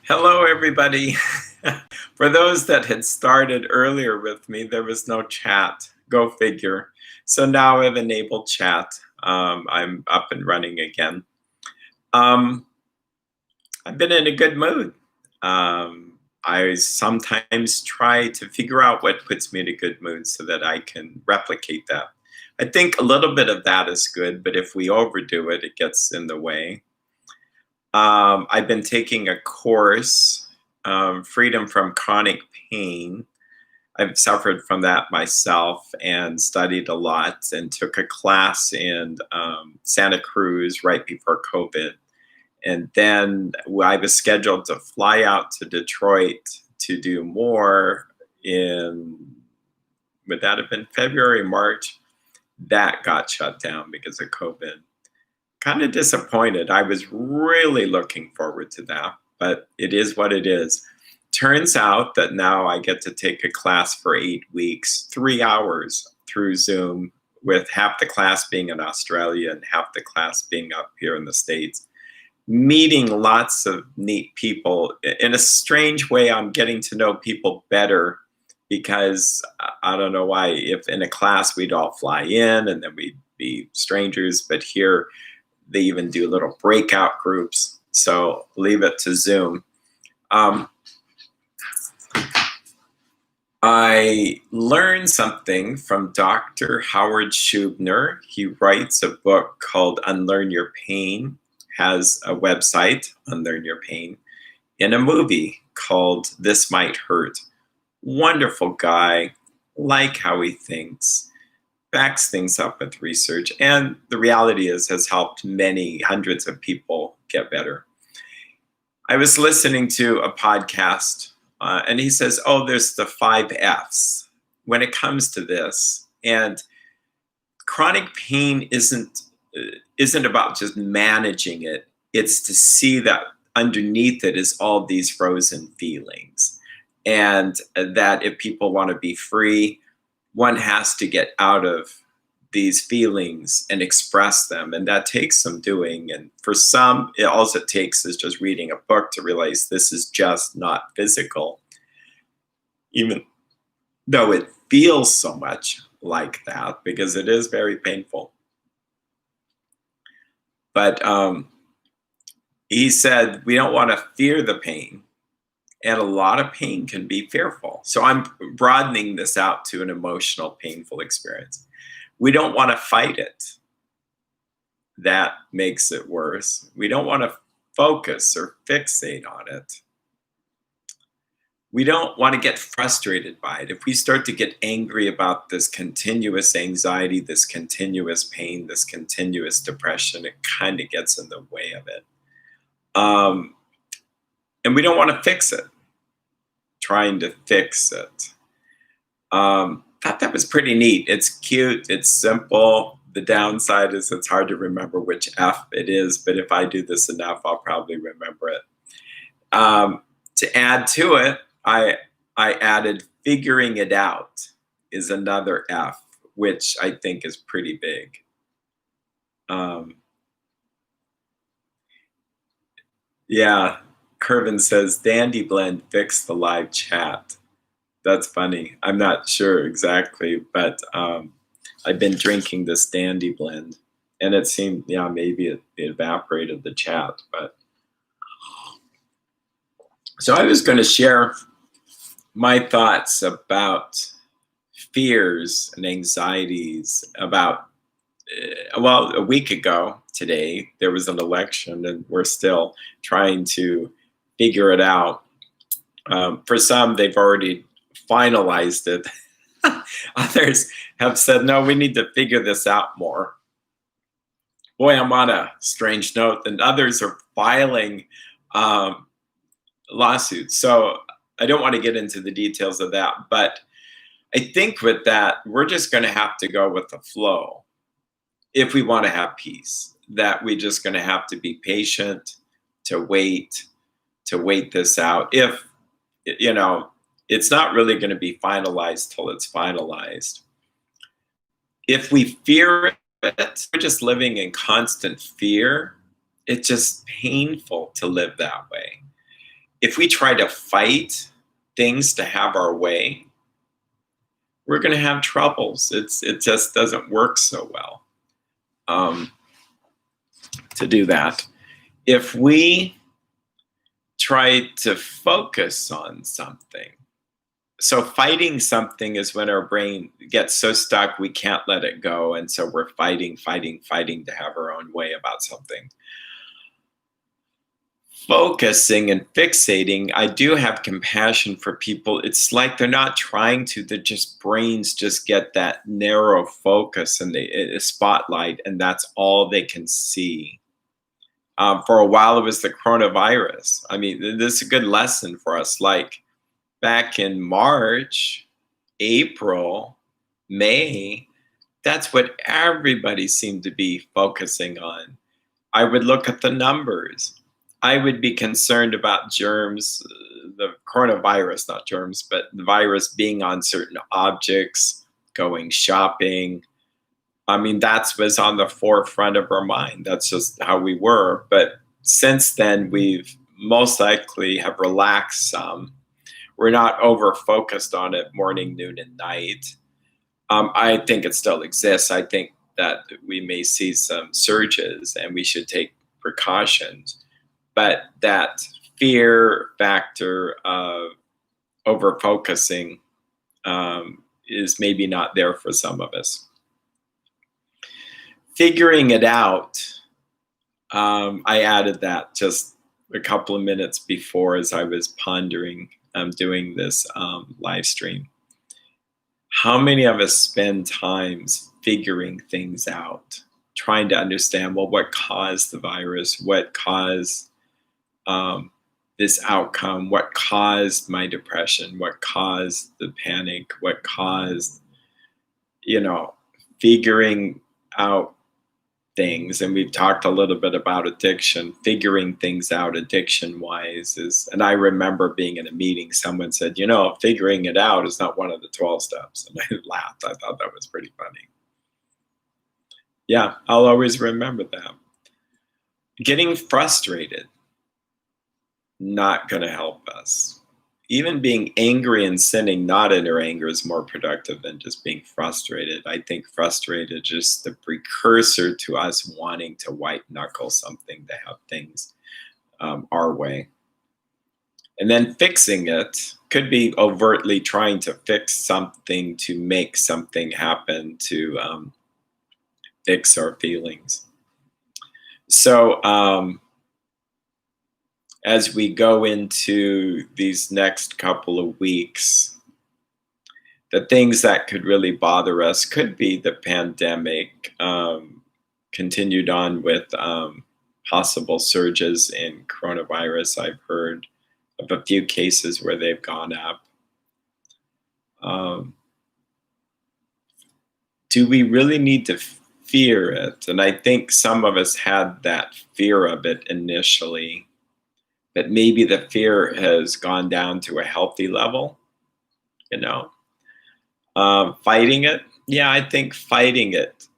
Hello, everybody. For those that had started earlier with me, there was no chat. Go figure. So now I've enabled chat. I'm up and running again. Um, I've been in a good mood. I sometimes try to figure out what puts me in a good mood so that I can replicate that. I think a little bit of that is good, but if we overdo it, it gets in the way. I've been taking a course, Freedom from Chronic Pain. I've suffered from that myself and studied a lot and took a class in Santa Cruz right before COVID. And then I was scheduled to fly out to Detroit to do more in, would that have been February, March? That got shut down because of COVID. Kind of disappointed. I was really looking forward to that, but it is what it is. Turns out that now I get to take a class for 8 weeks, 3 hours through Zoom, with half the class being in Australia and half the class being up here in the States. Meeting lots of neat people. In a strange way, I'm getting to know people better because I don't know why. If in a class we'd all fly in and then we'd be strangers, but here they even do little breakout groups. So leave it to Zoom. I learned something from Dr. Howard Schubner. He writes a book called Unlearn Your Pain, has a website, Unlearn Your Pain, and a movie called This Might Hurt. Wonderful guy, like how he thinks, backs things up with research, and the reality is has helped many hundreds of people get better. I was listening to a podcast and he says, oh, there's the 5 F's when it comes to this. And chronic pain isn't about just managing it. It's to see that underneath it is all these frozen feelings. And that if people want to be free, one has to get out of these feelings and express them. And that takes some doing. And for some, all it takes is just reading a book to realize this is just not physical, even though it feels so much like that, because it is very painful. But he said, we don't want to fear the pain. And a lot of pain can be fearful. So I'm broadening this out to an emotional, painful experience. We don't want to fight it. That makes it worse. We don't want to focus or fixate on it. We don't want to get frustrated by it. If we start to get angry about this continuous anxiety, this continuous pain, this continuous depression, it kind of gets in the way of it. And we don't want to fix it, trying to fix it. Thought that was pretty neat. It's cute, it's simple. The downside is it's hard to remember which F it is, but if I do this enough, I'll probably remember it. To add to it, I added figuring it out is another F, which I think is pretty big. Yeah, Kervin says, Dandy Blend fixed the live chat. That's funny. I'm not sure exactly, but I've been drinking this Dandy Blend, and it seemed, yeah, maybe it evaporated the chat. But so I was going to share my thoughts about fears and anxieties about, well, a week ago today, there was an election, and we're still trying to figure it out. For some, they've already finalized it. Others have said, no, we need to figure this out more. Boy, I'm on a strange note. And others are filing lawsuits. So I don't want to get into the details of that. But I think with that, we're just going to have to go with the flow if we want to have peace. That we're just going to have to be patient, to wait this out. If, you know, it's not really going to be finalized till it's finalized. If we fear it, we're just living in constant fear. It's just painful to live that way. if we try to fight things to have our way, we're going to have troubles. It just doesn't work so well to do that. If we try to focus on something, so fighting something is when our brain gets so stuck we can't let it go, and so we're fighting to have our own way about something. Focusing and fixating, I do have compassion for people. It's like they're not trying to, they're just brains just get that narrow focus and a spotlight, and that's all they can see. For a while, it was the coronavirus. I mean, this is a good lesson for us. Like back in March, April, May, that's what everybody seemed to be focusing on. I would look at the numbers. I would be concerned about germs, the coronavirus, not germs, but the virus being on certain objects, going shopping. I mean, that was on the forefront of our mind. That's just how we were. But since then, we've most likely have relaxed some. We're not over focused on it morning, noon, and night. I think it still exists. I think that we may see some surges and we should take precautions. But that fear factor of over focusing is maybe not there for some of us. Figuring it out, I added that just a couple of minutes before as I was pondering doing this live stream. How many of us spend times figuring things out, trying to understand, well, what caused the virus, what caused this outcome, what caused my depression, what caused the panic, what caused, figuring out things. And we've talked a little bit about addiction. Figuring things out addiction wise and I remember being in a meeting, someone said, figuring it out is not one of the 12 steps. And I laughed. I thought that was pretty funny. Yeah, I'll always remember that. Getting frustrated, not going to help us. Even being angry and sinning not in our anger is more productive than just being frustrated. I think frustrated is just the precursor to us wanting to white knuckle something to have things our way. And then fixing it could be overtly trying to fix something to make something happen, to fix our feelings. So, as we go into these next couple of weeks, the things that could really bother us could be the pandemic, continued on with possible surges in coronavirus. I've heard of a few cases where they've gone up. Do we really need to fear it? And I think some of us had that fear of it initially. But maybe the fear has gone down to a healthy level, Fighting it, yeah, I think fighting it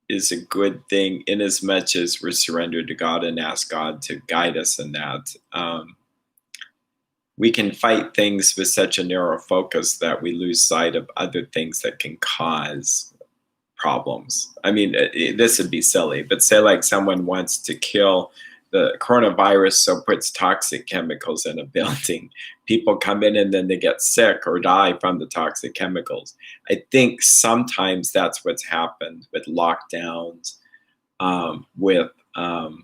is a good thing in as much as we're surrendered to God and ask God to guide us in that. We can fight things with such a narrow focus that we lose sight of other things that can cause problems. I mean, this would be silly, but say like someone wants to kill the coronavirus, so puts toxic chemicals in a building. People come in and then they get sick or die from the toxic chemicals. I think sometimes that's what's happened with lockdowns, lockdowns.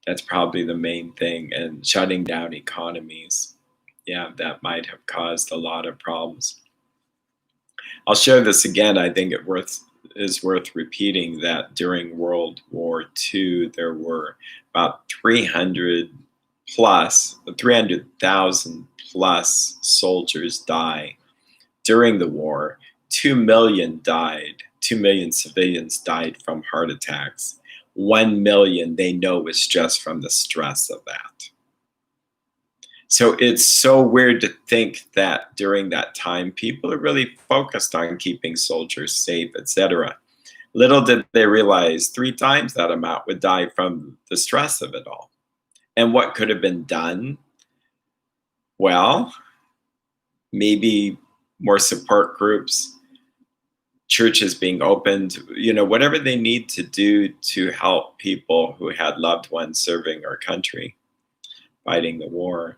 That's probably the main thing, and shutting down economies. Yeah, that might have caused a lot of problems. I'll share this again. I think is worth repeating that during World War II, there were about 300,000 plus soldiers die during the war. 2 million died. 2 million civilians died from heart attacks. 1 million they know was just from the stress of that. So it's so weird to think that during that time, people are really focused on keeping soldiers safe, etc. Little did they realize 3 times that amount would die from the stress of it all. And what could have been done? Well, maybe more support groups, churches being opened, whatever they need to do to help people who had loved ones serving our country, fighting the war.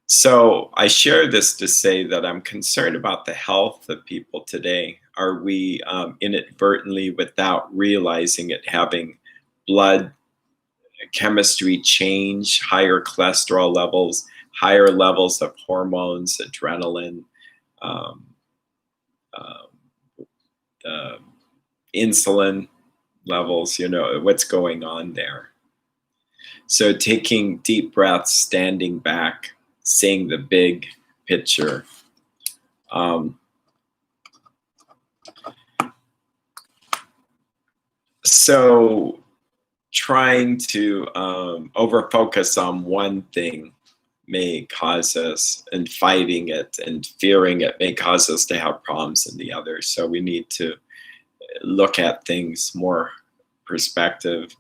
So I share this to say that I'm concerned about the health of people today. Are we inadvertently, without realizing it, having blood chemistry change, higher cholesterol levels, higher levels of hormones, adrenaline, um, uh, insulin levels, what's going on there? So taking deep breaths, standing back, seeing the big picture. So trying to over focus on one thing may cause us, and fighting it and fearing it may cause us to have problems in the other. So we need to look at things more perspective.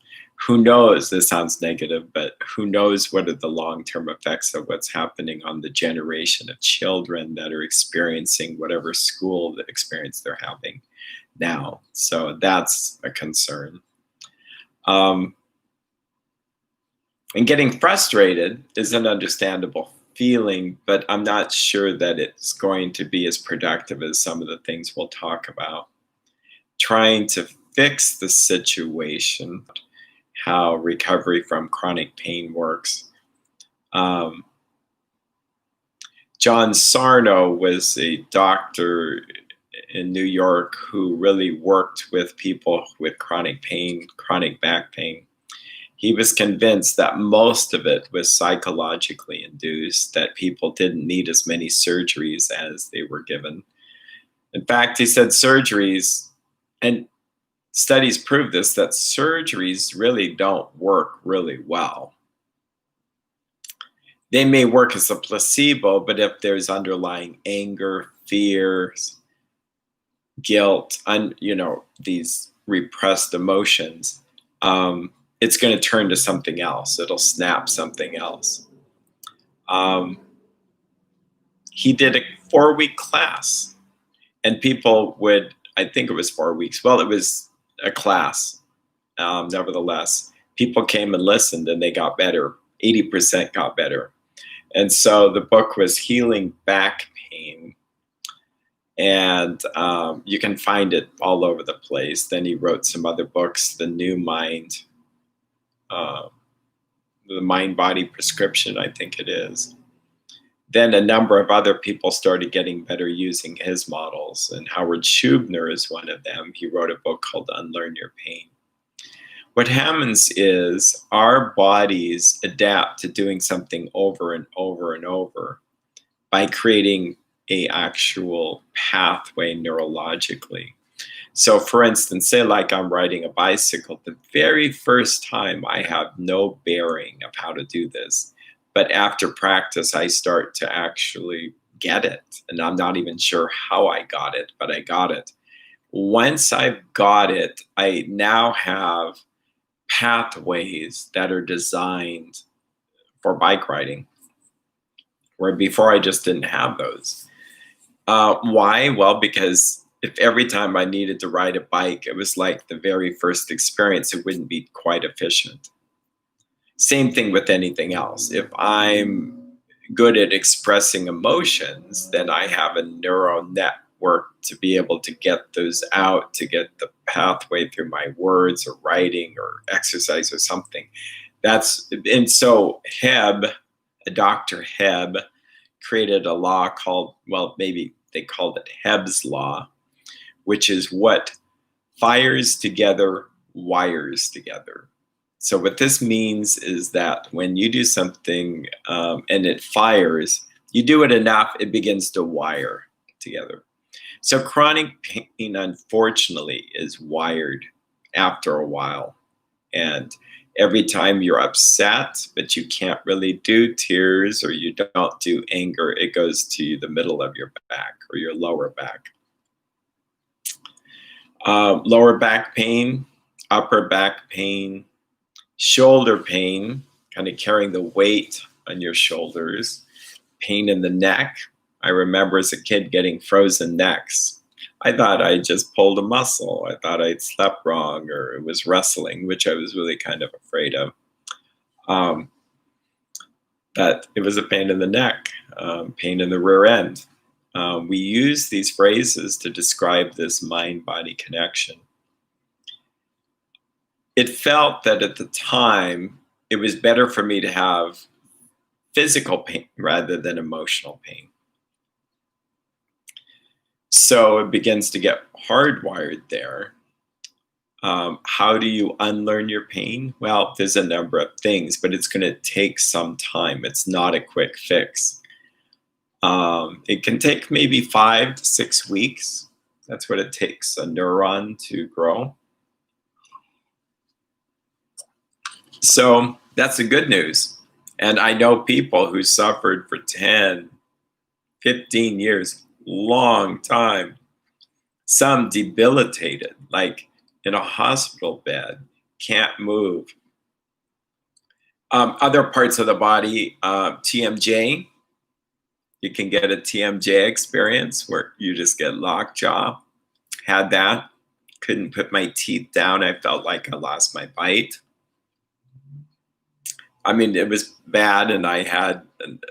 Who knows, this sounds negative, but who knows what are the long-term effects of what's happening on the generation of children that are experiencing whatever school the experience they're having now. So that's a concern. And getting frustrated is an understandable feeling, but I'm not sure that it's going to be as productive as some of the things we'll talk about. Trying to fix the situation, how recovery from chronic pain works. John Sarno was a doctor in New York who really worked with people with chronic pain, chronic back pain. He was convinced that most of it was psychologically induced, that people didn't need as many surgeries as they were given. In fact, he said surgeries, and studies prove this, that surgeries really don't work really well. They may work as a placebo, but if there's underlying anger, fears, guilt, these repressed emotions, it's going to turn to something else. It'll snap something else. He did a 4-week class, and people would, I think it was 4 weeks. Well, it was a class. Nevertheless, people came and listened, and they got better. 80% got better. And so the book was Healing Back Pain. And you can find it all over the place. Then he wrote some other books, The New Mind, The Mind-Body Prescription, I think it is. Then a number of other people started getting better using his models, and Howard Schubner is one of them. He wrote a book called Unlearn Your Pain. What happens is our bodies adapt to doing something over and over and over by creating an actual pathway neurologically. So for instance, say like I'm riding a bicycle, the very first time I have no bearing of how to do this. But after practice, I start to actually get it. And I'm not even sure how I got it, but I got it. Once I've got it, I now have pathways that are designed for bike riding, where before I just didn't have those. Why? Well, because if every time I needed to ride a bike, it was like the very first experience, it wouldn't be quite efficient. Same thing with anything else. If I'm good at expressing emotions, then I have a neural network to be able to get those out, to get the pathway through my words or writing or exercise or something. And so Dr. Hebb created a law called, well, maybe they called it Hebb's Law, which is what fires together, wires together. So what this means is that when you do something and it fires, you do it enough, it begins to wire together. So chronic pain, unfortunately, is wired after a while. And every time you're upset, but you can't really do tears or you don't do anger, it goes to the middle of your back or your lower back. Lower back pain, upper back pain, shoulder pain, kind of carrying the weight on your shoulders, pain in the neck. I remember as a kid getting frozen necks. I thought I just pulled a muscle. I thought I'd slept wrong or it was wrestling, which I was really kind of afraid of. But it was a pain in the neck, pain in the rear end. We use these phrases to describe this mind-body connection. It felt that at the time, it was better for me to have physical pain rather than emotional pain. So it begins to get hardwired there. How do you unlearn your pain? Well, there's a number of things, but it's going to take some time. It's not a quick fix. It can take maybe 5 to 6 weeks. That's what it takes a neuron to grow. So that's the good news. And I know people who suffered for 10, 15 years, long time, some debilitated, like in a hospital bed, can't move. Other parts of the body, TMJ, you can get a TMJ experience where you just get lockjaw. Had that, couldn't put my teeth down. I felt like I lost my bite. I mean, it was bad, and I had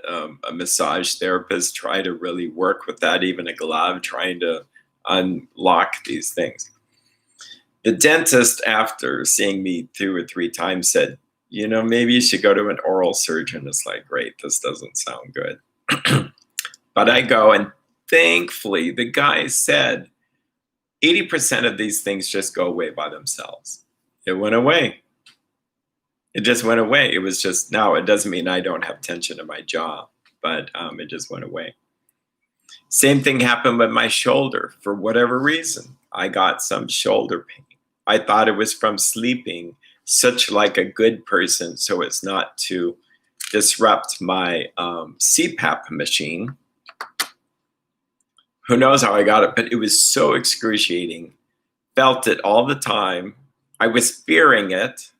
a massage therapist try to really work with that, even a glove, trying to unlock these things. The dentist, after seeing me 2 or 3 times, said, you know, maybe you should go to an oral surgeon. It's like, great, this doesn't sound good. But I go, and thankfully, the guy said, 80% of these things just go away by themselves. It went away. It just went away. It was just, now it doesn't mean I don't have tension in my jaw, but it just went away. Same thing happened with my shoulder. For whatever reason, I got some shoulder pain. I thought it was from sleeping such like a good person, so it's not to disrupt my CPAP machine. Who knows how I got it, but it was so excruciating. Felt it all the time. I was fearing it.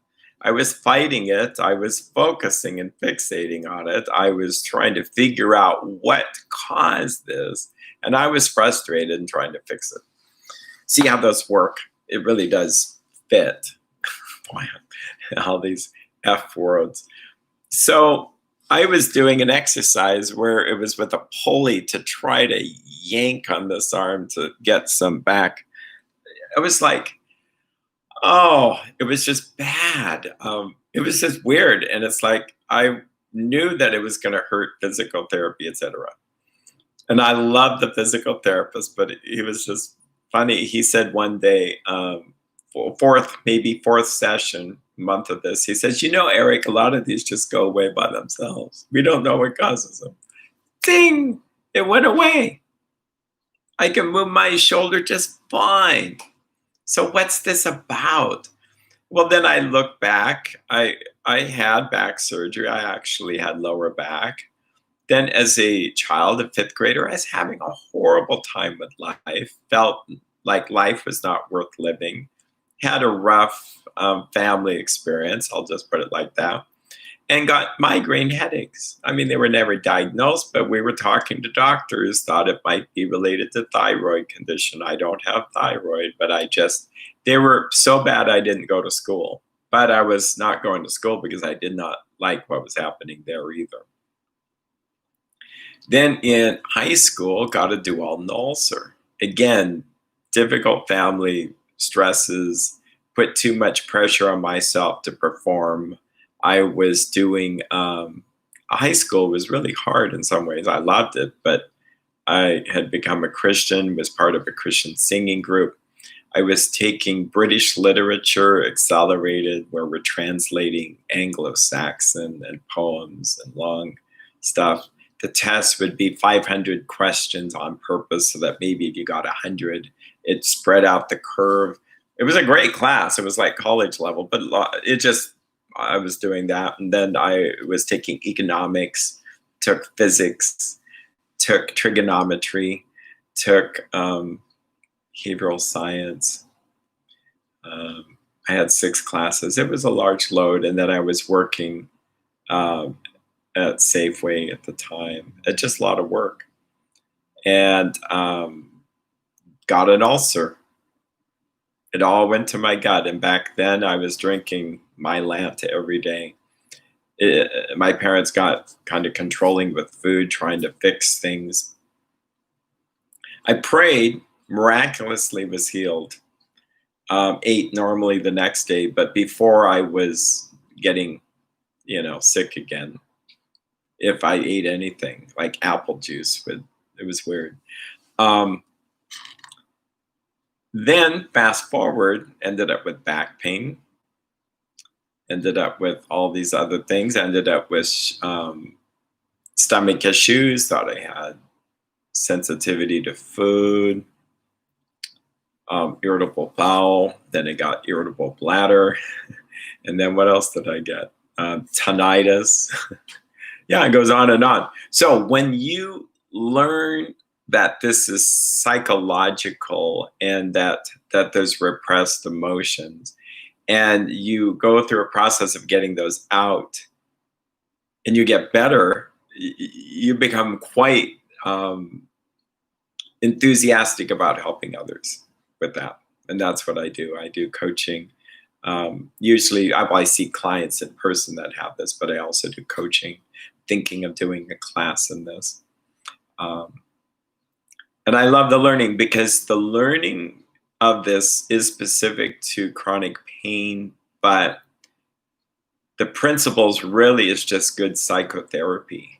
I was fighting it. I was focusing and fixating on it. I was trying to figure out what caused this. And I was frustrated and trying to fix it. See how those work? It really does fit. Boy, all these F words. So I was doing an exercise where it was with a pulley to try to yank on this arm to get some back. I was like, oh, it was just bad. It was just weird. And it's like, I knew that it was going to hurt physical therapy, etc. And I love the physical therapist, but he was just funny. He said one day, fourth session, month of this, he says, you know, Erik, a lot of these just go away by themselves. We don't know what causes them. Ding! It went away. I can move my shoulder just fine. So what's this about? Well, then I look back. I had back surgery. I actually had lower back. Then as a child, a 5th grader, I was having a horrible time with life. Felt like life was not worth living. Had a rough family experience. I'll just put it like that. And got migraine headaches. I mean, they were never diagnosed, but we were talking to doctors, thought it might be related to thyroid condition. I don't have thyroid, but they were so bad I didn't go to school. But I was not going to school because I did not like what was happening there either. Then in high school, got a duodenal ulcer. Again, difficult family stresses, put too much pressure on myself to perform. I was doing, high school was really hard in some ways. I loved it, but I had become a Christian, was part of a Christian singing group. I was taking British literature accelerated, where we're translating Anglo-Saxon and poems and long stuff. The test would be 500 questions on purpose so that maybe if you got 100, it spread out the curve. It was a great class. It was like college level, but I was doing that. And then I was taking economics, took physics, took trigonometry, took behavioral science. I had 6 classes. It was a large load. And then I was working um, at Safeway at the time. It's just a lot of work. And got an ulcer. It all went to my gut. And back then I was drinking my Lanta every day. My parents got kind of controlling with food, trying to fix things. I prayed, miraculously was healed. Ate normally the next day, but before I was getting, sick again, if I ate anything like apple juice, it was weird. Then fast forward, ended up with back pain, ended up with all these other things, ended up with stomach issues, thought I had sensitivity to food, irritable bowel, then it got irritable bladder, and then what else did I get? Tinnitus. Yeah, it goes on and on. So when you learn that this is psychological and that there's repressed emotions, and you go through a process of getting those out, and you get better, you become quite enthusiastic about helping others with that. And that's what I do. I do coaching. Usually I see clients in person that have this, but I also do coaching, thinking of doing a class in this. And I love the learning, because the learning of this is specific to chronic pain, but the principles really is just good psychotherapy.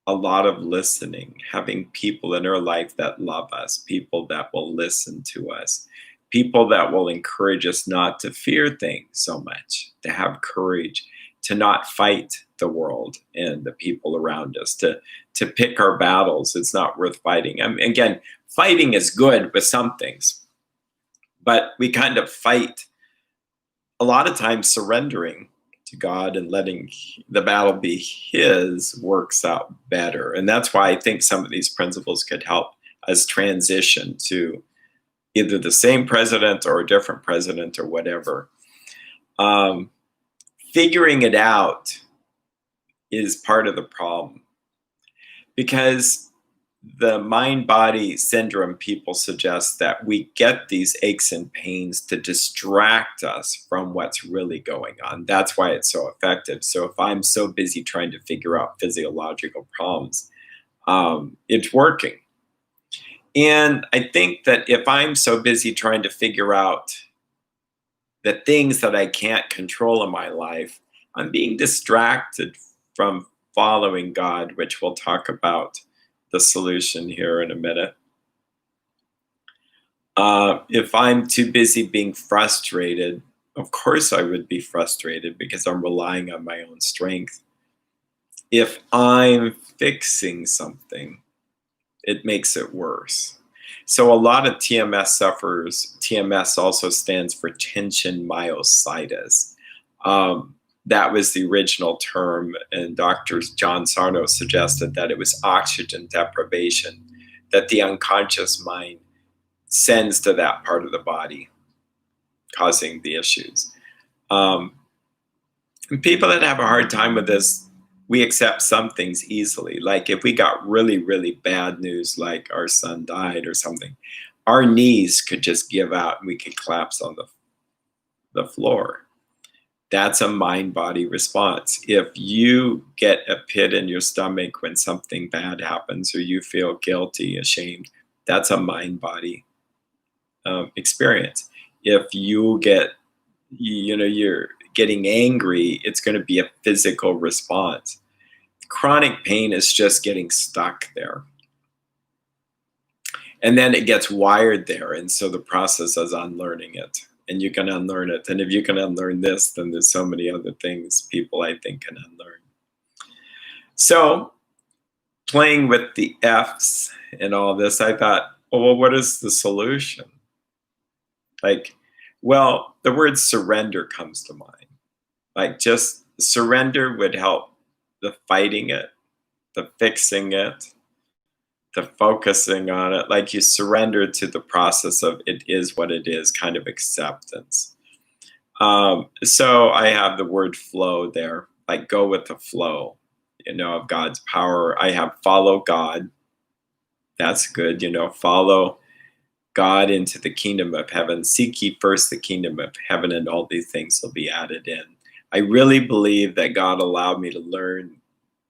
A lot of listening, having people in our life that love us, people that will listen to us, people that will encourage us not to fear things so much, to have courage, to not fight the world and the people around us, to pick our battles. It's not worth fighting. I mean, again, fighting is good with some things, but we kind of fight a lot of times surrendering to God and letting the battle be His works out better. And that's why I think some of these principles could help us transition to either the same president or a different president or whatever. Figuring it out is part of the problem, because the mind-body syndrome people suggest that we get these aches and pains to distract us from what's really going on. That's why it's so effective. So if I'm so busy trying to figure out physiological problems, it's working. And I think that if I'm so busy trying to figure out the things that I can't control in my life, I'm being distracted from following God, which we'll talk about the solution here in a minute. If I'm too busy being frustrated, of course I would be frustrated because I'm relying on my own strength. If I'm fixing something, it makes it worse. So a lot of TMS sufferers, TMS also stands for tension myositis. That was the original term, and Dr. John Sarno suggested that it was oxygen deprivation that the unconscious mind sends to that part of the body, causing the issues. And people that have a hard time with this, we accept some things easily. Like if we got really, really bad news, like our son died or something, our knees could just give out and we could collapse on the floor. That's a mind-body response. If you get a pit in your stomach when something bad happens, or you feel guilty, ashamed, that's a mind-body experience. If you get, you're getting angry, it's going to be a physical response. Chronic pain is just getting stuck there. And then it gets wired there. And so the process is unlearning it. And you can unlearn it. And if you can unlearn this, then there's so many other things people, I think, can unlearn. So playing with the F's and all this, I thought, well, what is the solution? Like, well, the word surrender comes to mind. Like just surrender would help the fighting it, the fixing it, the focusing on it. Like you surrender to the process of it is what it is, kind of acceptance. So I have the word flow there. like go with the flow, of God's power. I have follow God. That's good, follow God into the kingdom of heaven. Seek ye first the kingdom of heaven, and all these things will be added in. I really believe that God allowed me to learn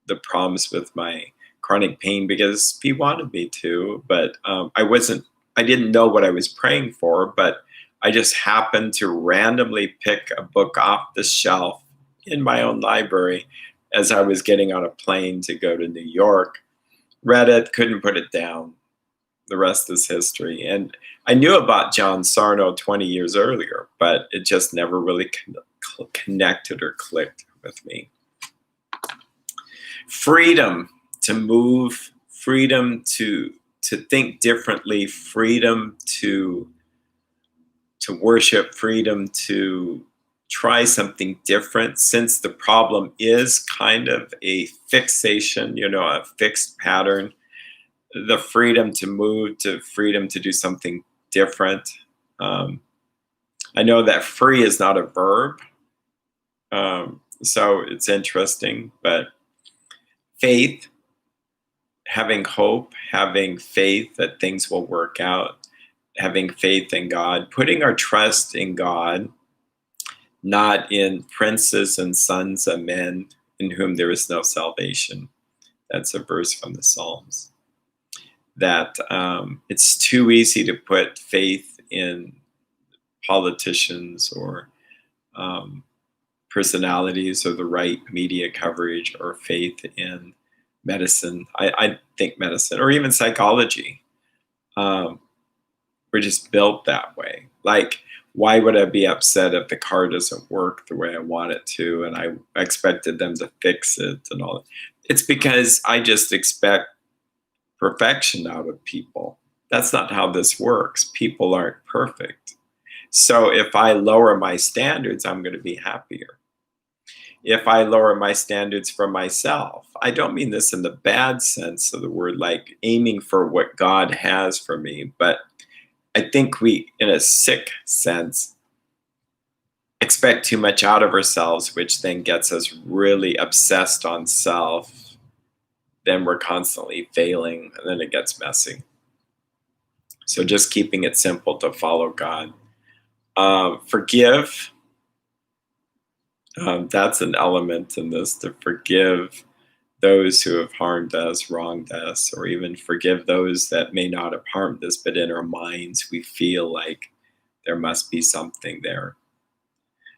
the problems with my chronic pain because He wanted me to, but I didn't know what I was praying for, but I just happened to randomly pick a book off the shelf in my own library as I was getting on a plane to go to New York. Read it, couldn't put it down. The rest is history. And I knew about John Sarno 20 years earlier, but it just never really connected or clicked with me. Freedom to move, freedom to think differently, freedom to worship, freedom to try something different, since the problem is kind of a fixation, a fixed pattern. The freedom to move, to freedom to do something different. I know that free is not a verb, so it's interesting, but faith, having hope, having faith that things will work out, having faith in God, putting our trust in God, not in princes and sons of men in whom there is no salvation. That's a verse from the Psalms. That it's too easy to put faith in politicians or personalities or the right media coverage, or faith in medicine. I think medicine or even psychology. We're just built that way. Like, why would I be upset if the car doesn't work the way I want it to and I expected them to fix it and all that? It's because I just expect perfection out of people. That's not how this works. People aren't perfect. So if I lower my standards, I'm going to be happier. If I lower my standards for myself, I don't mean this in the bad sense of the word, like aiming for what God has for me, but I think we, in a sick sense, expect too much out of ourselves, which then gets us really obsessed on self. Then we're constantly failing, and then it gets messy. So just keeping it simple to follow God. Forgive. That's an element in this, to forgive those who have harmed us, wronged us, or even forgive those that may not have harmed us, but in our minds we feel like there must be something there.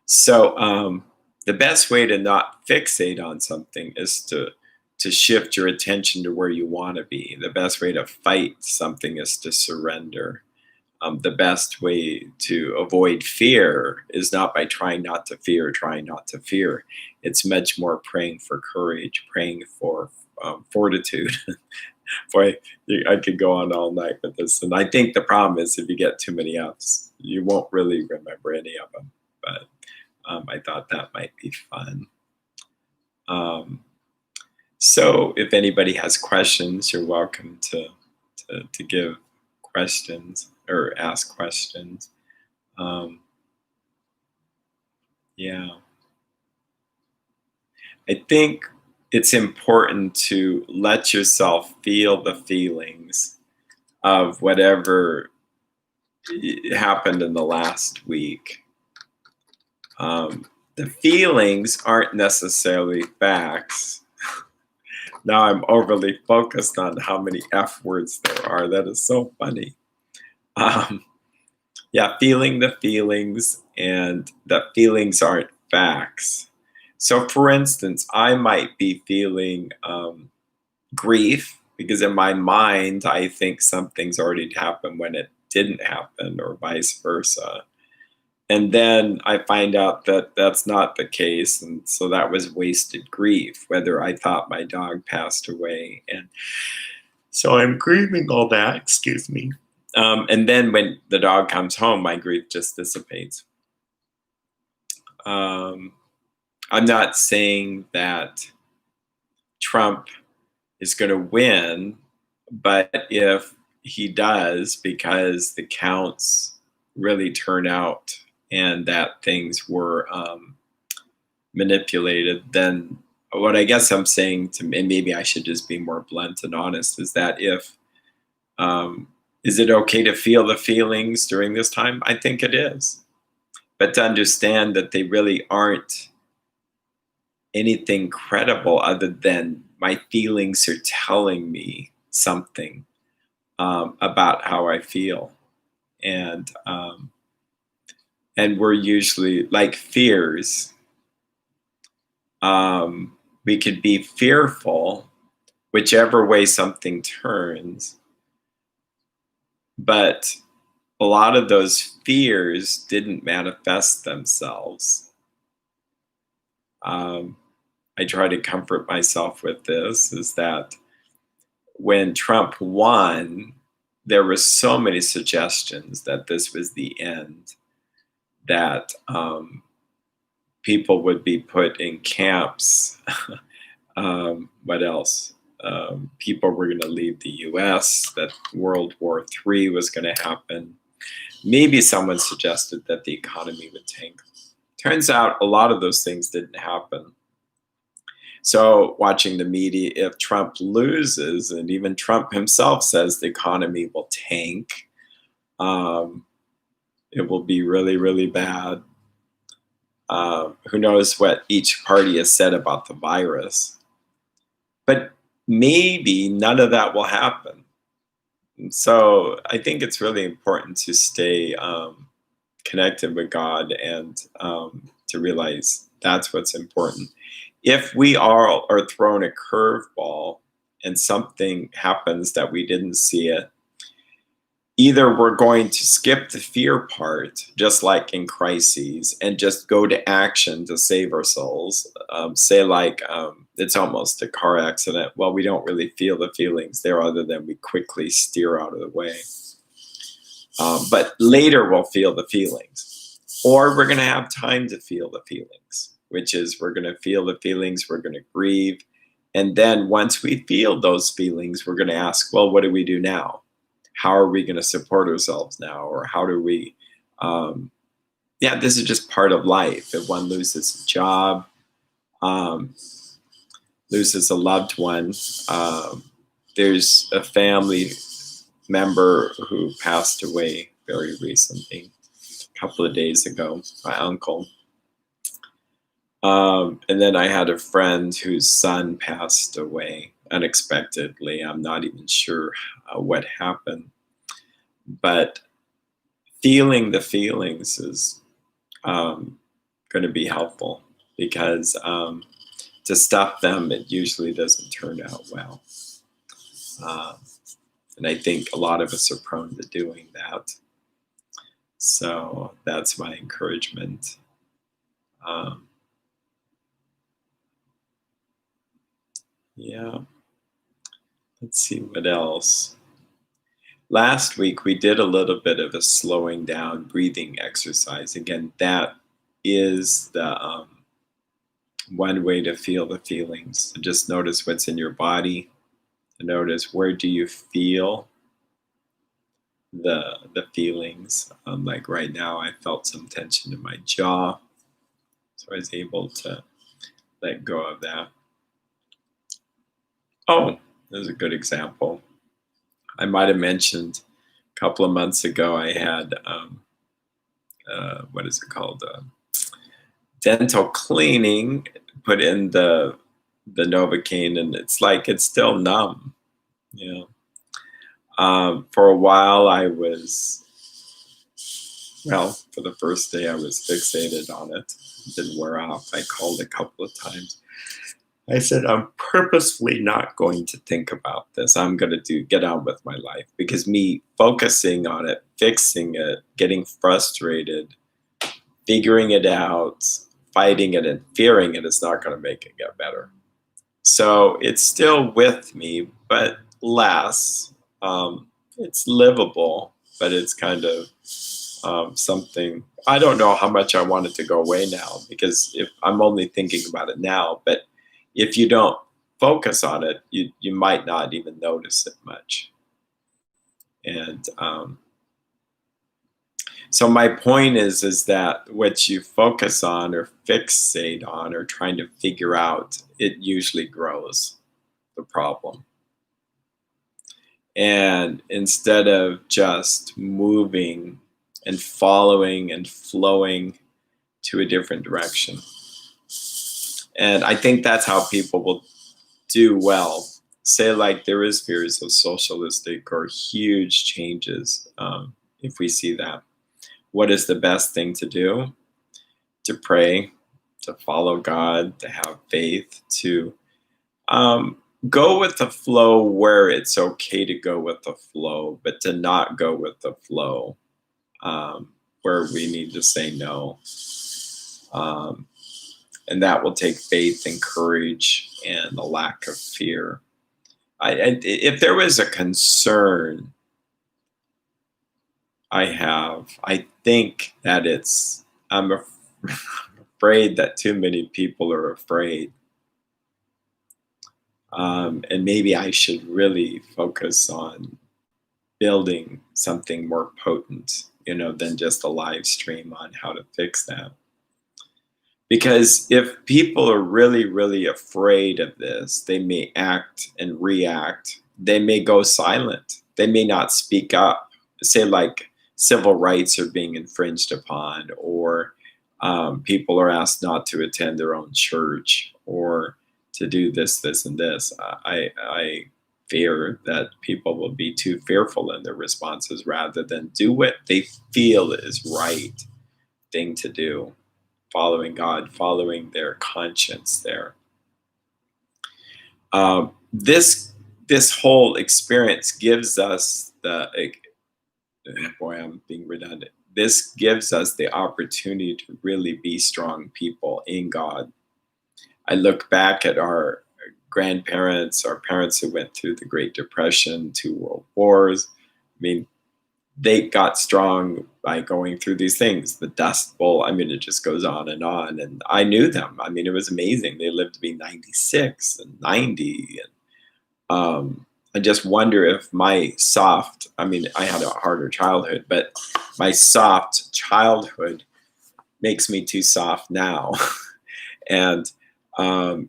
So the best way to not fixate on something is to shift your attention to where you want to be. The best way to fight something is to surrender. The best way to avoid fear is not by trying not to fear, It's much more praying for courage, praying for fortitude. Boy, I could go on all night with this. And I think the problem is if you get too many F's, you won't really remember any of them. But I thought that might be fun. So if anybody has questions, you're welcome to give questions or ask questions. Yeah. I think it's important to let yourself feel the feelings of whatever happened in the last week. The feelings aren't necessarily facts. Now I'm overly focused on how many F words there are. That is so funny. Yeah, feeling the feelings, and the feelings aren't facts. So for instance, I might be feeling grief because in my mind, I think something's already happened when it didn't happen, or vice versa. And then I find out that that's not the case. And so that was wasted grief, whether I thought my dog passed away. And so I'm grieving all that, excuse me. And then when the dog comes home, my grief just dissipates. I'm not saying that Trump is going to win, but if he does, because the counts really turn out and that things were manipulated, then what I guess I'm saying to me, and maybe I should just be more blunt and honest, is that if is it okay to feel the feelings during this time? I think it is. But to understand that they really aren't anything credible other than my feelings are telling me something about how I feel. And and we're usually like fears. We could be fearful, whichever way something turns, but a lot of those fears didn't manifest themselves. I try to comfort myself with this is that when Trump won, there were so many suggestions that this was the end, that people would be put in camps. What else? People were going to leave the US, that World War III was going to happen. Maybe someone suggested that the economy would tank. Turns out a lot of those things didn't happen. So watching the media, if Trump loses, and even Trump himself says the economy will tank, it will be really, really bad. Who knows what each party has said about the virus. But maybe none of that will happen. And so I think it's really important to stay connected with God and to realize that's what's important. If we are thrown a curveball and something happens that we didn't see it, either we're going to skip the fear part, just like in crises, and just go to action to save our souls. Say like it's almost a car accident. Well, we don't really feel the feelings there other than we quickly steer out of the way. But later we'll feel the feelings. Or we're going to have time to feel the feelings, which is we're going to feel the feelings, we're going to grieve. And then once we feel those feelings, we're going to ask, well, what do we do now? How are we going to support ourselves now? Or how do we, this is just part of life. If one loses a job, loses a loved one, there's a family member who passed away very recently, a couple of days ago, my uncle. And then I had a friend whose son passed away unexpectedly. I'm not even sure what happened. But feeling the feelings is going to be helpful because to stuff them, it usually doesn't turn out well. And I think a lot of us are prone to doing that. So that's my encouragement. Let's see what else. Last week we did a little bit of a slowing down breathing exercise. Again, that is the one way to feel the feelings. To just notice what's in your body. To notice where do you feel the feelings. Like right now, I felt some tension in my jaw, so I was able to let go of that. Oh, there's a good example. I might have mentioned a couple of months ago I had what is it called? Dental cleaning. Put in the Novocaine, and it's like it's still numb. For a while I was, for the first day I was fixated on it. It didn't wear off. I called a couple of times. I said, I'm purposefully not going to think about this. I'm going to get on with my life, because me focusing on it, fixing it, getting frustrated, figuring it out, fighting it, and fearing it is not going to make it get better. So it's still with me, but less. It's livable, but it's kind of something. I don't know how much I want it to go away now, because if I'm only thinking about it now, but if you don't focus on it, you might not even notice it much. And So my point is that what you focus on or fixate on or trying to figure out, it usually grows the problem. And instead of just moving and following and flowing to a different direction. And I think that's how people will do well. Say like there is fears of socialistic or huge changes. If we see that, what is the best thing to do? To pray, to follow God, to have faith, to go with the flow where it's okay to go with the flow, but to not go with the flow where we need to say no. And that will take faith and courage and a lack of fear. If there was a concern I think that I'm afraid that too many people are afraid. And maybe I should really focus on building something more potent, than just a live stream on how to fix that. Because if people are really, really afraid of this, they may act and react. They may go silent. They may not speak up. Say like civil rights are being infringed upon, or people are asked not to attend their own church, or to do this, this, and this. I fear that people will be too fearful in their responses rather than do what they feel is right thing to do. Following God, following their conscience there. This whole experience gives us I'm being redundant. This gives us the opportunity to really be strong people in God. I look back at our grandparents, our parents who went through the Great Depression, 2 world wars. I mean, they got strong by going through these things. The Dust Bowl, it just goes on. And I knew them. It was amazing. They lived to be 96 and 90. And I just wonder if my soft, I had a harder childhood, but my soft childhood makes me too soft now. And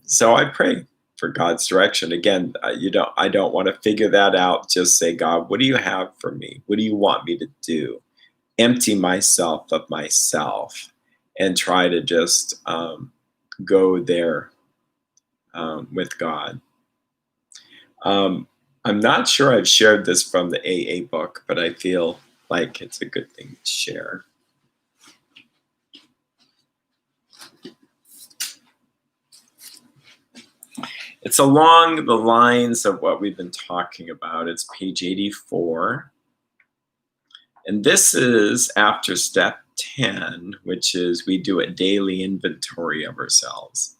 so I pray for God's direction. Again, I don't want to figure that out. Just say, God, what do you have for me? What do you want me to do? Empty myself of myself and try to just go there with God. I'm not sure I've shared this from the AA book, but I feel like it's a good thing to share. It's along the lines of what we've been talking about. It's page 84. And this is after step 10, which is we do a daily inventory of ourselves.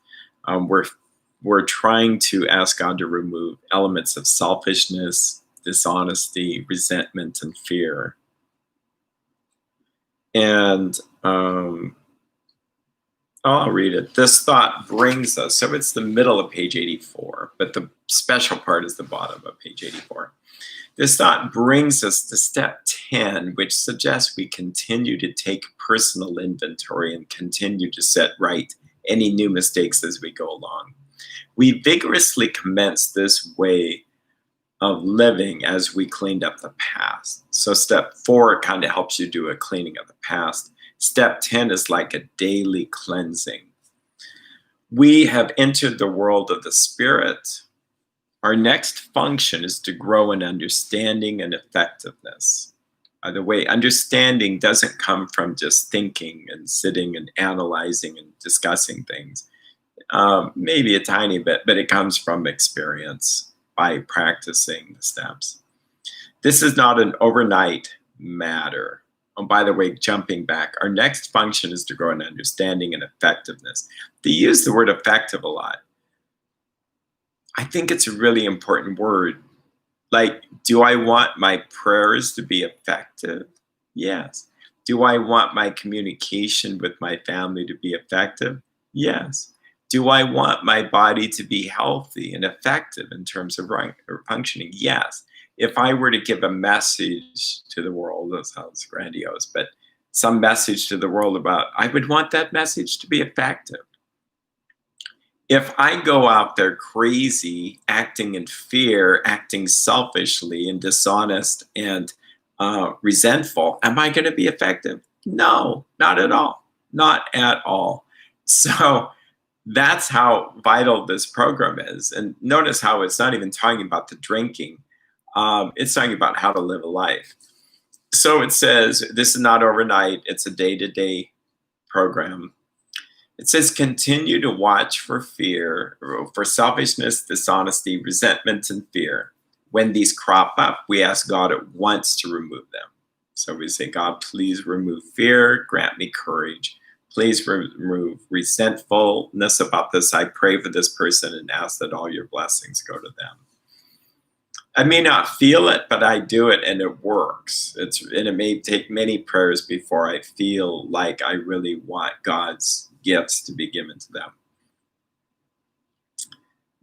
We're trying to ask God to remove elements of selfishness, dishonesty, resentment, and fear. And I'll read it. This thought brings us, so it's the middle of page 84, but the special part is the bottom of page 84. This thought brings us to step 10, which suggests we continue to take personal inventory and continue to set right any new mistakes as we go along. We vigorously commence this way of living as we cleaned up the past. So step 4 kind of helps you do a cleaning of the past. Step 10 is like a daily cleansing. We have entered the world of the Spirit. Our next function is to grow in understanding and effectiveness. By the way, understanding doesn't come from just thinking and sitting and analyzing and discussing things. Maybe a tiny bit, but it comes from experience by practicing the steps. This is not an overnight matter. Oh, by the way, jumping back, our next function is to grow in understanding and effectiveness. They use the word effective a lot. I think it's a really important word. Like, do I want my prayers to be effective? Yes. Do I want my communication with my family to be effective? Yes. Do I want my body to be healthy and effective in terms of functioning? Yes. If I were to give a message to the world, that sounds grandiose, but some message to the world about, I would want that message to be effective. If I go out there crazy, acting in fear, acting selfishly and dishonest and resentful, am I going to be effective? No, not at all. Not at all. So that's how vital this program is. And notice how it's not even talking about the drinking. It's talking about how to live a life. So it says, this is not overnight. It's a day-to-day program. It says, continue to watch for fear, for selfishness, dishonesty, resentment, and fear. When these crop up, we ask God at once to remove them. So we say, God, please remove fear, grant me courage. Please remove resentfulness about this. I pray for this person and ask that all your blessings go to them. I may not feel it, but I do it and it works. And it may take many prayers before I feel like I really want God's gifts to be given to them.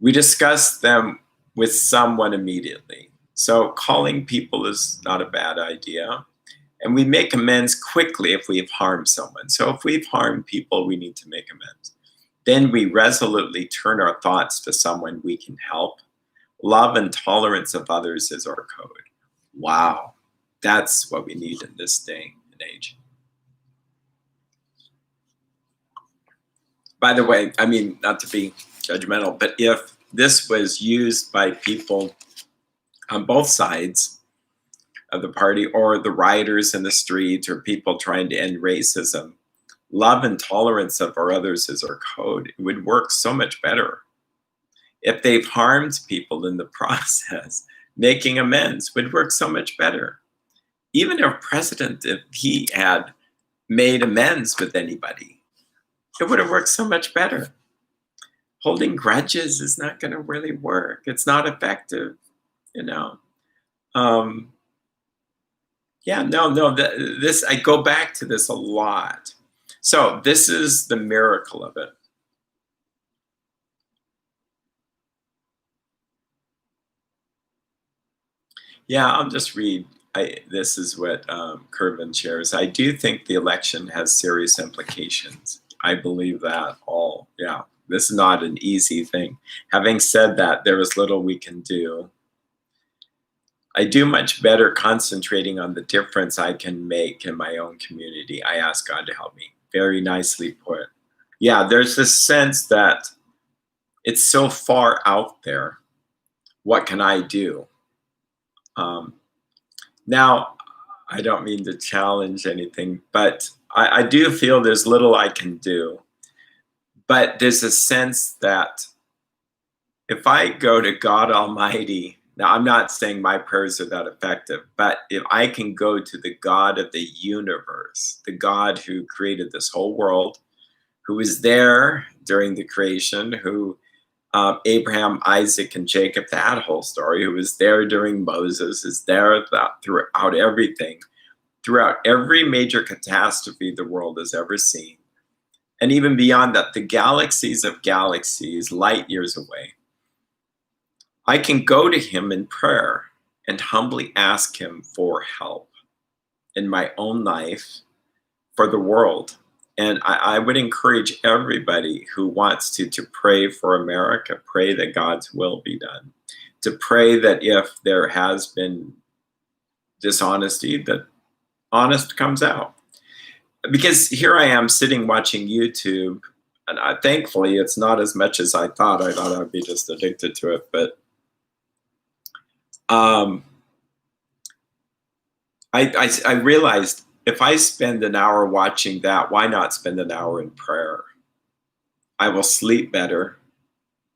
We discuss them with someone immediately. So calling people is not a bad idea. And we make amends quickly if we've harmed someone. So if we've harmed people, we need to make amends. Then we resolutely turn our thoughts to someone we can help. Love and tolerance of others is our code. Wow, that's what we need in this day and age. By the way, I mean, not to be judgmental, but if this was used by people on both sides of the party, or the rioters in the street, or people trying to end racism, love and tolerance of our others is our code. It would work so much better. If they've harmed people in the process, making amends would work so much better. Even our president, if he had made amends with anybody, it would have worked so much better. Holding grudges is not going to really work. It's not effective, you know. This, I go back to this a lot. So this is the miracle of it. Yeah, I'll just read. This is what Kervin shares. I do think the election has serious implications. I believe that all. Yeah, this is not an easy thing. Having said that, there is little we can do. I do much better concentrating on the difference I can make in my own community. I ask God to help me. Very nicely put. Yeah, there's this sense that it's so far out there. What can I do? Now, I don't mean to challenge anything, but I do feel there's little I can do. But there's a sense that if I go to God Almighty, now I'm not saying my prayers are that effective, but if I can go to the God of the universe, the God who created this whole world, who was there during the creation, who Abraham, Isaac, and Jacob, that whole story, who was there during Moses, is there throughout everything, throughout every major catastrophe the world has ever seen. And even beyond that, the galaxies of galaxies, light years away. I can go to him in prayer and humbly ask him for help in my own life, for the world. And I would encourage everybody who wants to pray for America, pray that God's will be done, to pray that if there has been dishonesty, that honest comes out. Because here I am sitting watching YouTube, and thankfully it's not as much as I thought. I thought I'd be just addicted to it, but I realized if I spend an hour watching that, why not spend an hour in prayer? I will sleep better.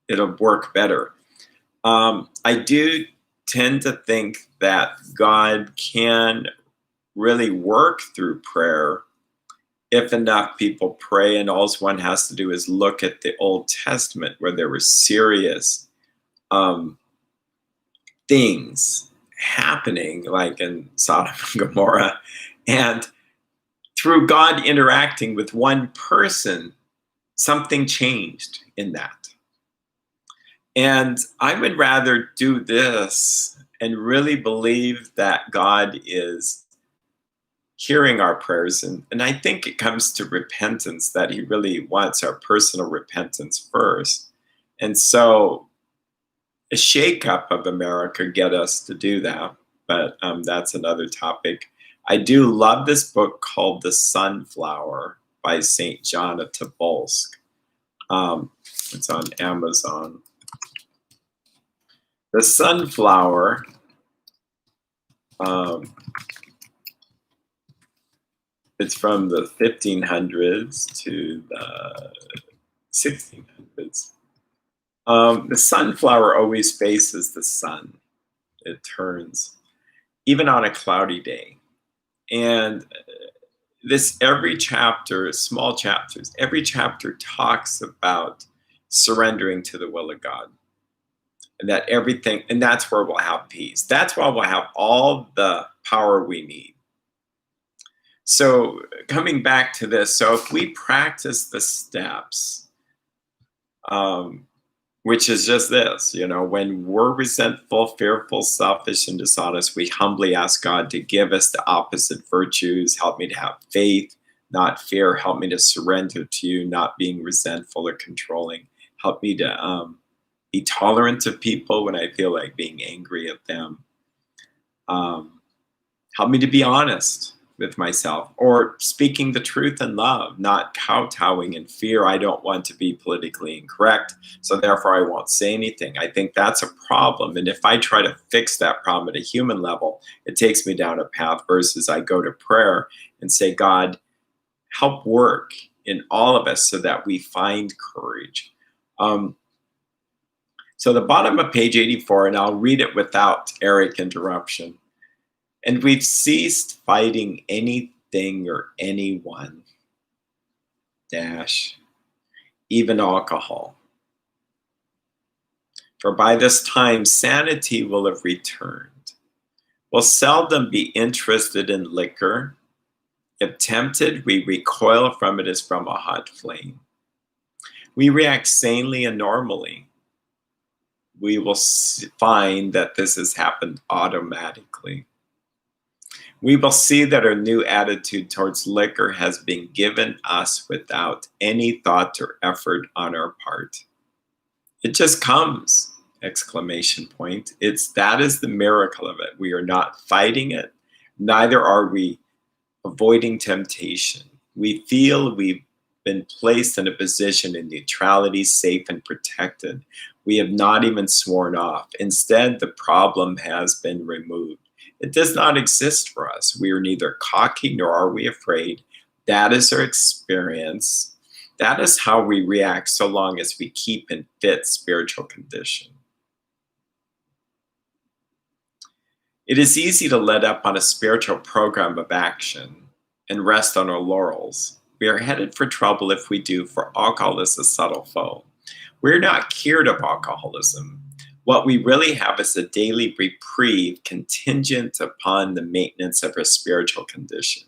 It'll work better. I do tend to think that God can really work through prayer if enough people pray, and all one has to do is look at the Old Testament where there were serious things happening, like in Sodom and Gomorrah. And through God interacting with one person, something changed in that. And I would rather do this and really believe that God is hearing our prayers. And I think it comes to repentance, that he really wants our personal repentance first. And so a shakeup of America get us to do that, but that's another topic. I do love this book called The Sunflower by St. John of Tobolsk. It's on Amazon. The Sunflower, it's from the 1500s to the 1600s. The sunflower always faces the sun. It turns, even on a cloudy day. And every chapter, small chapters, every chapter talks about surrendering to the will of God. And that everything, and that's where we'll have peace. That's why we'll have all the power we need. So coming back to this, so if we practice the steps, which is just this, when we're resentful, fearful, selfish, and dishonest, we humbly ask God to give us the opposite virtues. Help me to have faith, not fear. Help me to surrender to you, not being resentful or controlling. Help me to be tolerant of people when I feel like being angry at them. Help me to be honest with myself, or speaking the truth in love, not kowtowing in fear. I don't want to be politically incorrect, so therefore I won't say anything. I think that's a problem. And if I try to fix that problem at a human level, it takes me down a path versus I go to prayer and say, God, help work in all of us so that we find courage. So the bottom of page 84, and I'll read it without Erik interruption. And we've ceased fighting anything or anyone, even alcohol. For by this time, sanity will have returned. We'll seldom be interested in liquor. If tempted, we recoil from it as from a hot flame. We react sanely and normally. We will find that this has happened automatically. We will see that our new attitude towards liquor has been given us without any thought or effort on our part. It just comes, ! That is the miracle of it. We are not fighting it, neither are we avoiding temptation. We feel we've been placed in a position in neutrality, safe and protected. We have not even sworn off. Instead, the problem has been removed. It does not exist for us. We are neither cocky nor are we afraid. That is our experience. That is how we react so long as we keep in fit spiritual condition. It is easy to let up on a spiritual program of action and rest on our laurels. We are headed for trouble if we do, for alcohol is a subtle foe. We're not cured of alcoholism. What we really have is a daily reprieve contingent upon the maintenance of our spiritual condition.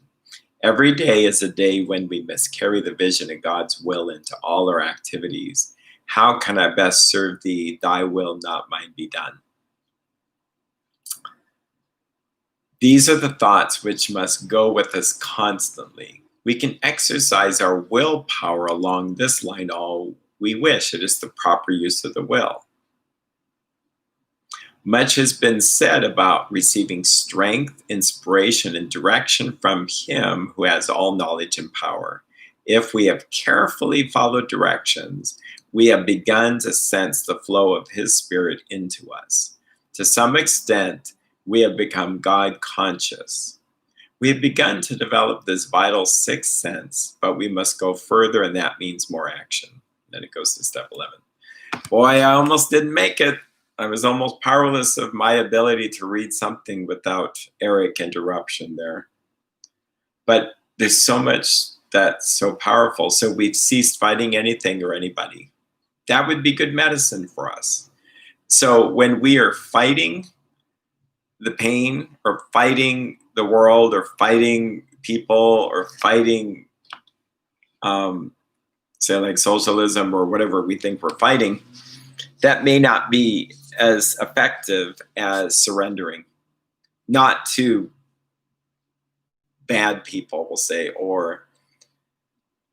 Every day is a day when we must carry the vision of God's will into all our activities. How can I best serve thee? Thy will, not mine, be done. These are the thoughts which must go with us constantly. We can exercise our willpower along this line all we wish. It is the proper use of the will. Much has been said about receiving strength, inspiration, and direction from Him who has all knowledge and power. If we have carefully followed directions, we have begun to sense the flow of His Spirit into us. To some extent, we have become God conscious. We have begun to develop this vital sixth sense, but we must go further, and that means more action. Then it goes to step 11. Boy, I almost didn't make it. I was almost powerless of my ability to read something without Erik interruption there. But there's so much that's so powerful. So we've ceased fighting anything or anybody. That would be good medicine for us. So when we are fighting the pain or fighting the world or fighting people or fighting, say like socialism or whatever we think we're fighting, that may not be as effective as surrendering. Not to bad people, we'll say, or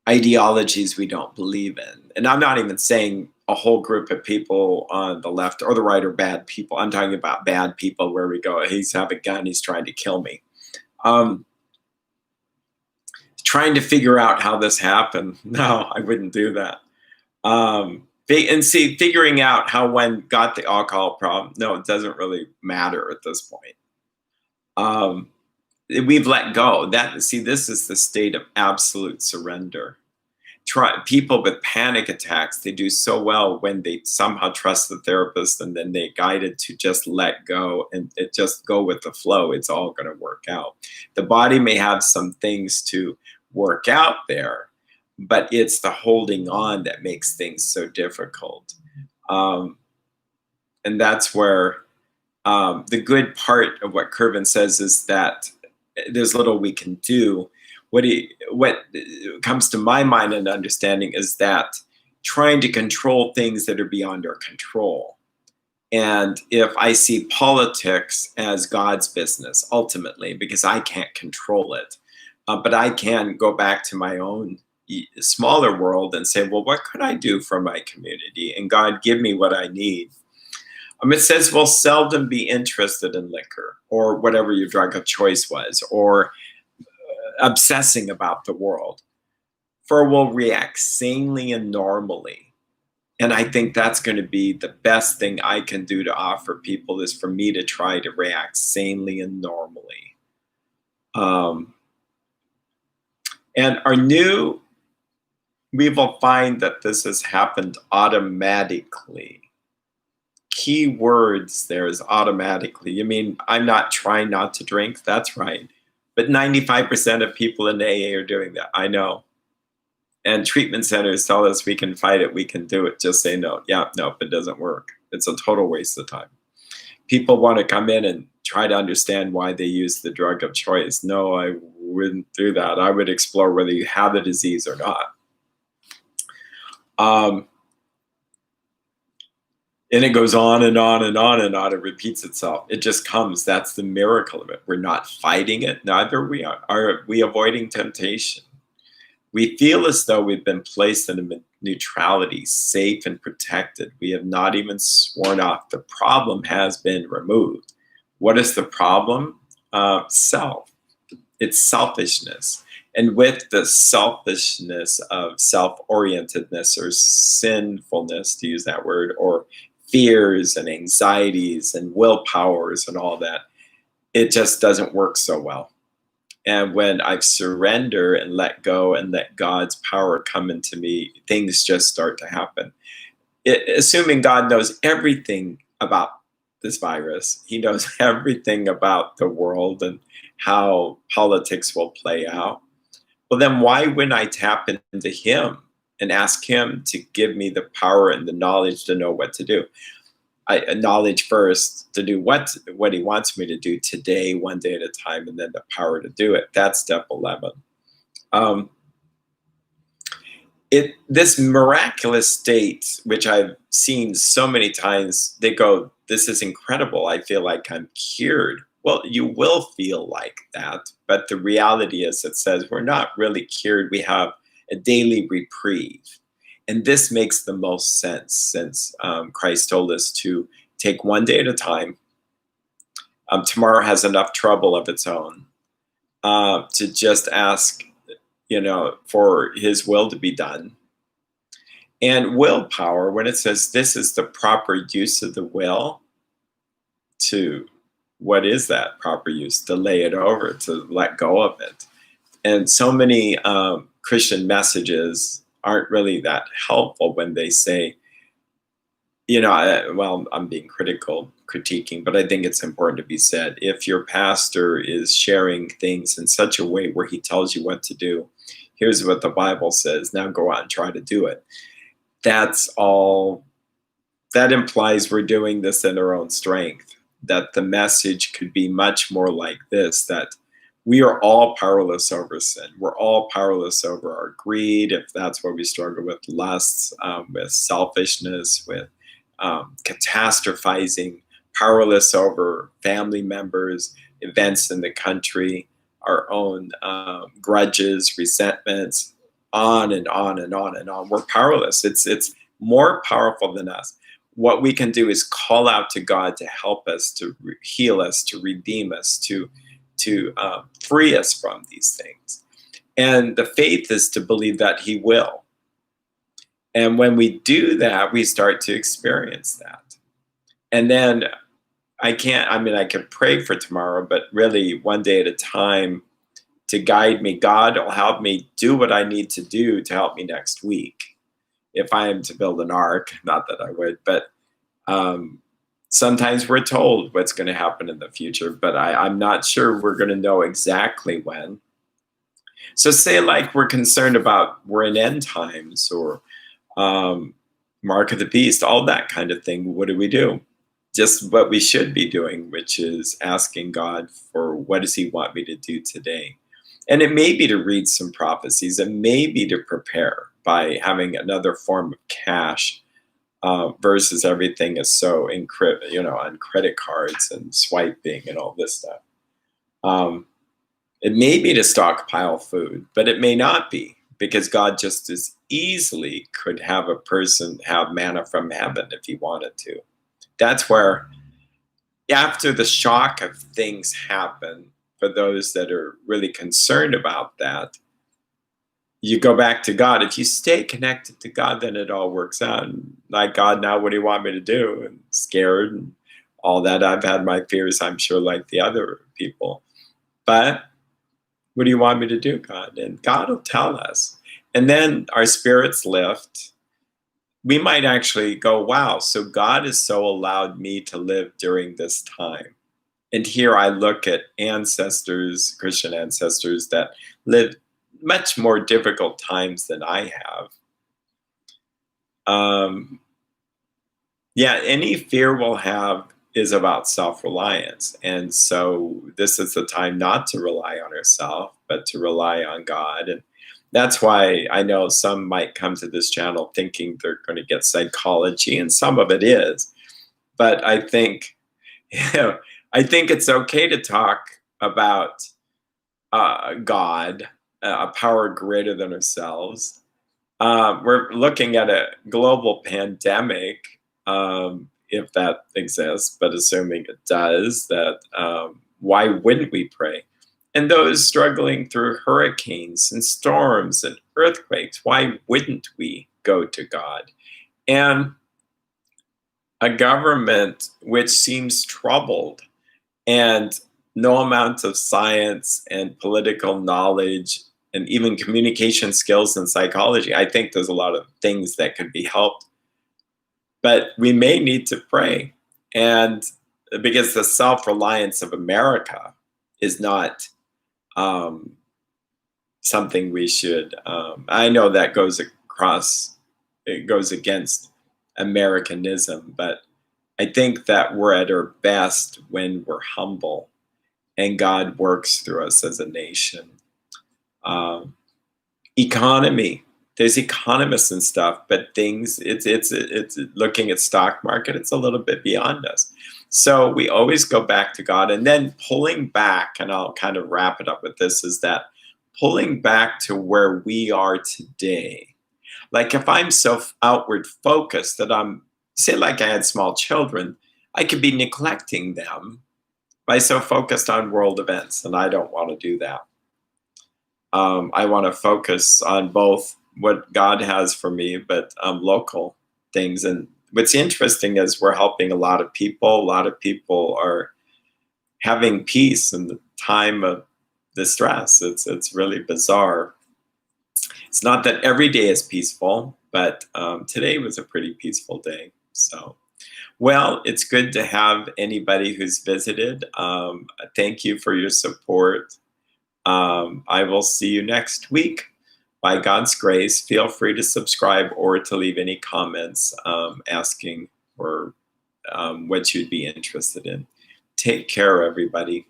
ideologies we don't believe in. And I'm not even saying a whole group of people on the left or the right are bad people. I'm talking about bad people where we go, he's have a gun, he's trying to kill me. Trying to figure out how this happened. No, I wouldn't do that. And see, figuring out how one got the alcohol problem, no, it doesn't really matter at this point. We've let go. This is the state of absolute surrender. People with panic attacks, they do so well when they somehow trust the therapist and then they're guided to just let go and just go with the flow. It's all going to work out. The body may have some things to work out there, but it's the holding on that makes things so difficult. And that's where the good part of what Curvin says is that there's little we can do. What comes to my mind and understanding is that trying to control things that are beyond our control. And if I see politics as God's business, ultimately, because I can't control it, but I can go back to my own smaller world and say, well, what could I do for my community? And God, give me what I need. It says we'll seldom be interested in liquor or whatever your drug of choice was, or obsessing about the world, for we'll react sanely and normally. And I think that's going to be the best thing I can do to offer people, is for me to try to react sanely and normally. And we will find that this has happened automatically. Key words there is automatically. You mean, I'm not trying not to drink? That's right. But 95% of people in AA are doing that. I know. And treatment centers tell us we can fight it, we can do it. Just say no. Yeah, no, it doesn't work. It's a total waste of time. People want to come in and try to understand why they use the drug of choice. No, I wouldn't do that. I would explore whether you have the disease or not. And it goes on and on and on and on. It repeats itself. It just comes. That's the miracle of it. We're not fighting it. Neither are we avoiding temptation. We feel as though we've been placed in a neutrality, safe and protected. We have not even sworn off. The problem has been removed. What is the problem? Self. It's selfishness. And with the selfishness of self-orientedness or sinfulness, to use that word, or fears and anxieties and willpowers and all that, it just doesn't work so well. And when I surrender and let go and let God's power come into me, things just start to happen. Assuming God knows everything about this virus, he knows everything about the world and how politics will play out. Well, then why wouldn't I tap into him and ask him to give me the power and the knowledge to know what to do? Knowledge first to do what he wants me to do today, one day at a time, and then the power to do it. That's step 11. This miraculous state, which I've seen so many times, they go, this is incredible. I feel like I'm cured. Well, you will feel like that, but the reality is, it says we're not really cured. We have a daily reprieve. And this makes the most sense, since Christ told us to take one day at a time. Tomorrow has enough trouble of its own, to just ask, for his will to be done. And willpower, when it says this is the proper use of the will, what is that proper use? To lay it over, to let go of it. And so many Christian messages aren't really that helpful when they say, I'm being critiquing, but I think it's important to be said. If your pastor is sharing things in such a way where he tells you what to do, here's what the Bible says, now go out and try to do it. That's all. That implies we're doing this in our own strength, that the message could be much more like this, that we are all powerless over sin. We're all powerless over our greed, if that's what we struggle with, lusts, with selfishness, with catastrophizing, powerless over family members, events in the country, our own grudges, resentments, on and on and on and on. We're powerless. It's more powerful than us. What we can do is call out to God to help us, to heal us, to redeem us, to free us from these things. And the faith is to believe that He will. And when we do that, we start to experience that. And then I could pray for tomorrow, but really one day at a time to guide me. God will help me do what I need to do to help me next week. If I am to build an ark, not that I would, but sometimes we're told what's going to happen in the future, but I'm not sure we're going to know exactly when. So say like we're concerned about we're in end times or mark of the beast, all that kind of thing. What do? Just what we should be doing, which is asking God for what does He want me to do today. And it may be to read some prophecies. It may be to prepare by having another form of cash versus everything is so on credit cards and swiping and all this stuff. It may be to stockpile food, but it may not be, because God just as easily could have a person have manna from heaven if He wanted to. That's where, after the shock of things happen, for those that are really concerned about that, you go back to God. If you stay connected to God, then it all works out. And like, God, now what do you want me to do? And scared and all that. I've had my fears, I'm sure, like the other people. But what do you want me to do, God? And God will tell us. And then our spirits lift. We might actually go, wow, so God has so allowed me to live during this time. And here I look at ancestors, Christian ancestors that lived much more difficult times than I have. Any fear we'll have is about self-reliance. And so this is the time not to rely on ourselves, but to rely on God. And that's why I know some might come to this channel thinking they're going to get psychology, and some of it is. But I think, I think it's okay to talk about God, a power greater than ourselves. We're looking at a global pandemic, if that exists, but assuming it does, that why wouldn't we pray? And those struggling through hurricanes and storms and earthquakes, why wouldn't we go to God? And a government which seems troubled, and no amount of science and political knowledge and even communication skills and psychology. I think there's a lot of things that could be helped, but we may need to pray. And because the self-reliance of America is not something we should, I know that goes against Americanism, but I think that we're at our best when we're humble and God works through us as a nation. Economy, there's economists and stuff, but things, it's looking at stock market, it's a little bit beyond us. So we always go back to God, and then pulling back, and I'll kind of wrap it up with this, is that pulling back to where we are today. Like if I'm so outward focused that I'm, say like I had small children, I could be neglecting them by so focused on world events, and I don't want to do that. I want to focus on both what God has for me, but local things. And what's interesting is we're helping a lot of people. A lot of people are having peace in the time of distress. It's really bizarre. It's not that every day is peaceful, but today was a pretty peaceful day. So, well, it's good to have anybody who's visited. Thank you for your support. I will see you next week. By God's grace, feel free to subscribe or to leave any comments asking for what you'd be interested in. Take care, everybody.